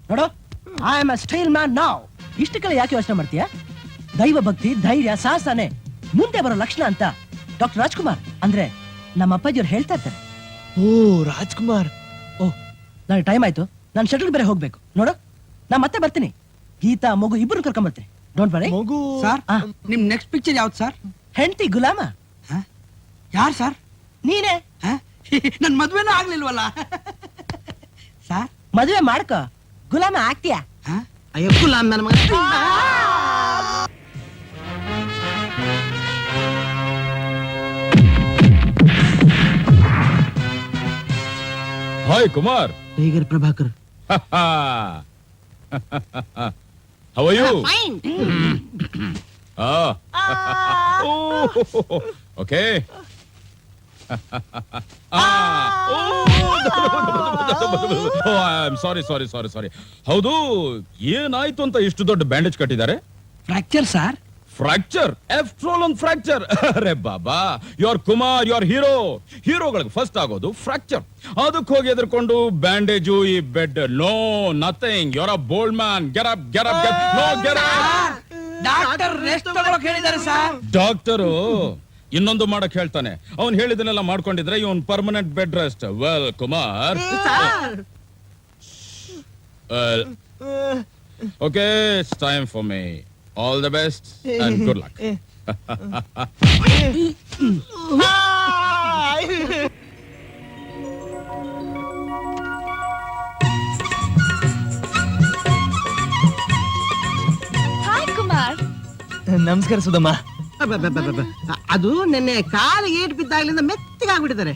ನೋಡು, I am a style man ನಾವ್. ಇಷ್ಟಕ್ಕೆಲ್ಲ ಯಾಕೆ ಯೋಚನೆ ಮಾಡ್ತೀಯ? ದೈವ ಭಕ್ತಿ, ಧೈರ್ಯ, ಸಾಹಸನೆ ಮುಂದೆ ಬರೋ ಲಕ್ಷಣ ಅಂತ ಡಾಕ್ಟರ್ ರಾಜ್ಕುಮಾರ್ ಅಂದ್ರೆ ನಮ್ಮ ಅಪ್ಪಾಜಿಯವ್ರು ಹೇಳ್ತಾ ಇರ್ತಾರೆ. ಓ ರಾಜ್ಕುಮಾರ್. ಓಹ್, ನನಗೆ ಟೈಮ್ ಆಯ್ತು, ನಾನು ಶಟಲ್ ಬೇರೆ ಹೋಗ್ಬೇಕು. ನೋಡು, ನಾ ಮತ್ತೆ ಬರ್ತೀನಿ. ಗೀತಾ, ಮಗು ಇಬ್ಬರು ಕರ್ಕೊಂಡ್ ಬರ್ತೀನಿ. Don't worry. ಮಗು ಸರ್, ನಿಮ್ ನೆಕ್ಸ್ಟ್ ಪಿಕ್ಚರ್ ಯಾವ್ದು ಸರ್? ಹೆಂಡತಿ ಗುಲಾಮ. ಯಾರು ಸರ್? ನೀನೇ. ನನ್ ಮದ್ವೆನೂ ಆಗ್ಲಿಲ್ವಲ್ಲ ಸರ್. ಮದುವೆ ಮಾಡ್ಕೋ, ಗುಲಾಮ ಆಗ್ತೀಯಾ? ಅಯ್ಯೋ ಗುಲಾಮ್ ನನ್ನ ಮಗ. Hi Kumar. Tiger Prabhakar. How are you? Fine. Okay. I'm sorry. ಹೌದು, ಏನಾಯ್ತು ಅಂತ ಇಷ್ಟು ದೊಡ್ಡ ಬ್ಯಾಂಡೇಜ್ ಕಟ್ಟಿದ್ದಾರೆ? Fracture sir. ಫ್ರಾಕ್ಚರ್? ಫ್ರಾಕ್ಚರ್? ಅರೆ ಬಾಬಾ, ಯೋರ್ ಕುಮಾರ್, ಯೋರ್ ಹೀರೋಗಳಿಗೆ ಫಸ್ಟ್ ಆಗೋದು ಫ್ರಾಕ್ಚರ್. ಅದಕ್ಕೆ ಹೋಗಿ ಎದ್ರಕೊಂಡು ಬ್ಯಾಂಡೇಜು, ಈ bed. No, nothing. Your a bold man. Get up. No, get up. Doctor rest ತಗೊಳಕ್ ಹೇಳಿದ್ದಾರೆ ಸರ್. ಡಾಕ್ಟರು ಇನ್ನೊಂದು ಮಾಡಕ್ ಹೇಳ್ತಾನೆ. ಅವ್ನು ಹೇಳಿದನ್ನೆಲ್ಲ ಮಾಡ್ಕೊಂಡಿದ್ರೆ ಇವನ್ permanent bed rest. Well Kumar, okay, it's time for me. All the best and good luck. Hi Kumar. ನಮಸ್ಕಾರ ಸುಧಮ್ಮ. ಅದು ನಿನ್ನೆ ಕಾಲಿಗೆ ಏಟ್ ಬಿದ್ದಾಗ್ಲಿಂದ ಮೆತ್ತಗಾಗ್ಬಿಟ್ಟಿದ್ದಾರೆ.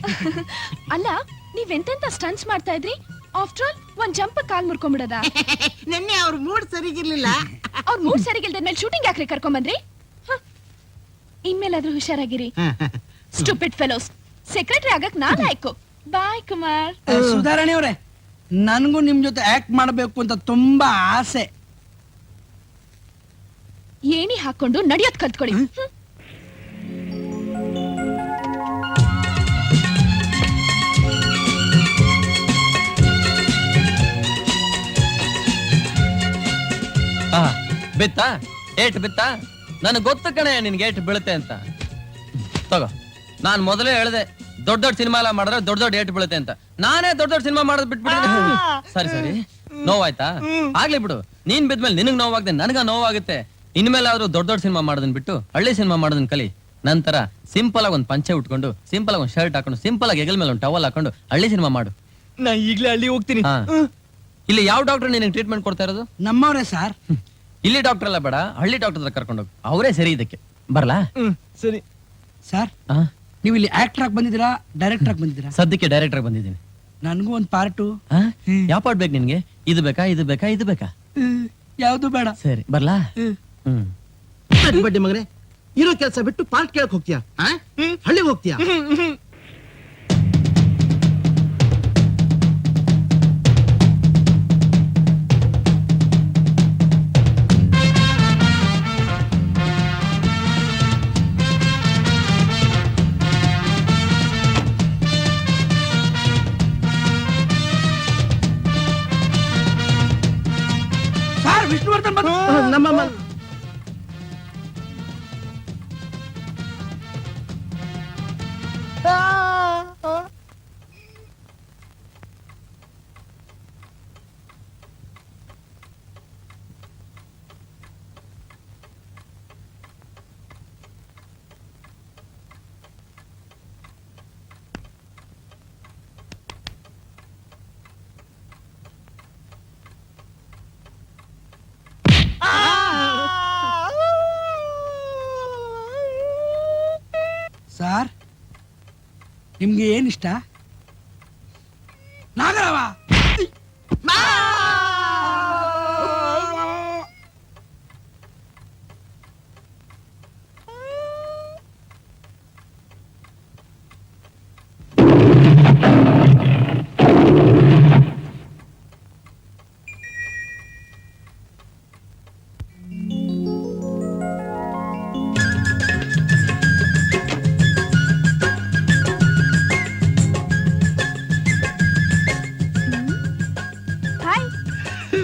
ಅಲ್ಲ, ನೀವೆಂತೆಂತ ಸ್ಟಂಟ್ಸ್ ಮಾಡ್ತಾ ಇದ್ರಿ? ಆಫ್ಟರ್ ಆಲ್ ಒಂದ್ ಜಂಪ್ ಕಾಲ್ ಮುರ್ಕೊಂಡ್ಬಿಡದ? ನಿನ್ನೆ ಅವ್ರ ಮೂಡ್ ಸರಿಗಿರ್ಲಿಲ್ಲ. ಅವ್ರ ಮೂಡ್ ಸರಿಗಿಲ್ದ ಮೇಲೆ ಶೂಟಿಂಗ್ ಯಾಕ್ರಿ ಕರ್ಕೊಂಡ್ ಬಂದ್ರಿ? ಇನ್ಮೇಲಾದ್ರೂ ಹುಷಾರಾಗಿರಿ. Stupid fellows. ಸೆಕ್ರೆಟರಿ ಆಗಕ್ ನಾನ್ ಆಯ್ಕು. ಬಾಯ್ ಕುಮಾರ್. ಸುಧಾರಣೆ ಅವ್ರೆ, ನನ್ಗೂ ನಿಮ್ ಜೊತೆ ಆಕ್ಟ್ ಮಾಡ್ಬೇಕು ಅಂತ ತುಂಬಾ ಆಸೆ. ಏಣಿ ಹಾಕೊಂಡು ನಡಿಯೋದ್ ಕಲ್ತ್ಕೊಡಿ. ಬಿತ್ತಾ? ಏಟ್ ಬಿತ್ತಾ? ನನಗೆ ಗೊತ್ತು ಕಣೆ ನಿನ್ಗೆ ಏಟ್ ಬೀಳುತ್ತೆ ಅಂತ. ತಗೋ, ನಾನ್ ಮೊದಲೇ ಹೇಳ್ದೆ ದೊಡ್ಡ ಸಿನಿಮಾ ಎಲ್ಲ ಮಾಡಿದ್ರೆ ದೊಡ್ಡ ಏಟ್ ಬೀಳುತ್ತೆ ಅಂತ. ನಾನೇ ದೊಡ್ಡ ಸಿನಿಮಾ ಮಾಡೋದ್ ಬಿಟ್ಬಿಟ್ಟಿದ್ದೀನಿ. ಸರಿ, ನೋವಾಯ್ತಾ? ಆಗ್ಲಿ ಬಿಡು. ನೀನ್ ಬಿದ್ಮೇಲೆ ನಿನಗ್ ನೋವಾಗ್ದೆ, ನನಗ ನೋವಾಗುತ್ತೆ. ಇನ್ಮೇಲೆ ಆದ್ರೂ ದೊಡ್ಡ ಸಿನಿಮಾ ಮಾಡೋದನ್ ಬಿಟ್ಟು ಹಳ್ಳಿ ಸಿನಿಮಾ ಮಾಡೋದನ್ ಕಲಿ. ನಂತರ ಸಿಂಪಲ್ ಆಗಿ ಒಂದ್ ಪಂಚೆ ಉಟ್ಕೊಂಡು, ಸಿಂಪಲ್ ಆಗಿ ಒಂದ್ ಶರ್ಟ್ ಹಾಕೊಂಡು, ಸಿಂಪಲ್ ಆಗಿ ಹೆಗಲ್ ಮೇಲೆ ಒಂದ್ ಟವಲ್ ಹಾಕೊಂಡು ಹಳ್ಳಿ ಸಿನಿಮಾ ಮಾಡು. ನಾ ಈಗ್ಲೇ ಹಳ್ಳಿ ಹೋಗ್ತೀನಿ. ಇಲ್ಲಿ ಯಾವ ಡಾಕ್ಟರ್ ನಿನಗೆ ಟ್ರೀಟ್ಮೆಂಟ್ ಕೊಡ್ತಾ ಇರೋದು? ನಮ್ಮವ್ರೆ ಸರ್. ಇಲ್ಲಿ ಡಾಕ್ಟರ್ ಎಲ್ಲ ಬೇಡ, ಹಳ್ಳಿ ಡಾಕ್ಟರ್ ಹತ್ರ ಕರ್ಕೊಂಡೋಗಿ, ಅವರೇ ಸರಿ ಇದಕ್ಕೆ. ಬರ್ಲಾ? ಸರಿ ಸರ್, ನೀವು ಇಲ್ಲಿ ಆಕ್ಟರ್ ಆಗಿ ಬಂದಿದ್ದೀರಾ, ಡೈರೆಕ್ಟರ್ ಆಗಿ ಬಂದಿದ್ದೀರಾ? ಸದ್ಯಕ್ಕೆ ಡೈರೆಕ್ಟರ್ ಬಂದಿದ್ದೀನಿ. ನನ್ಗೂ ಒಂದ್ ಪಾರ್ಟು. ಯಾವ ಪಾರ್ಟ್ ಬೇಕು ನಿನ್ಗೆ? ಇದು ಬೇಕಾ? ಯಾವ್ದು ಬೇಡ. ಸರಿ, ಬರ್ಲಾ? ಬಡ್ಡಿ ಮಗನೇ, ಇರೋ ಕೆಲಸ ಬಿಟ್ಟು ಪಾರ್ಟ್ ಕೇಳಕ್ ಹೋಗ್ತೀಯಾ? ಹಳ್ಳಿಗೆ ಹೋಗ್ತೀಯಾ? ಸರ್, ವಿಷ್ಣುವರ್ಧನ್ ನಮ್ಮ ಸರ್, ನಿಮ್ಗೆ ಏನಿಷ್ಟ? ನಾಗರವ.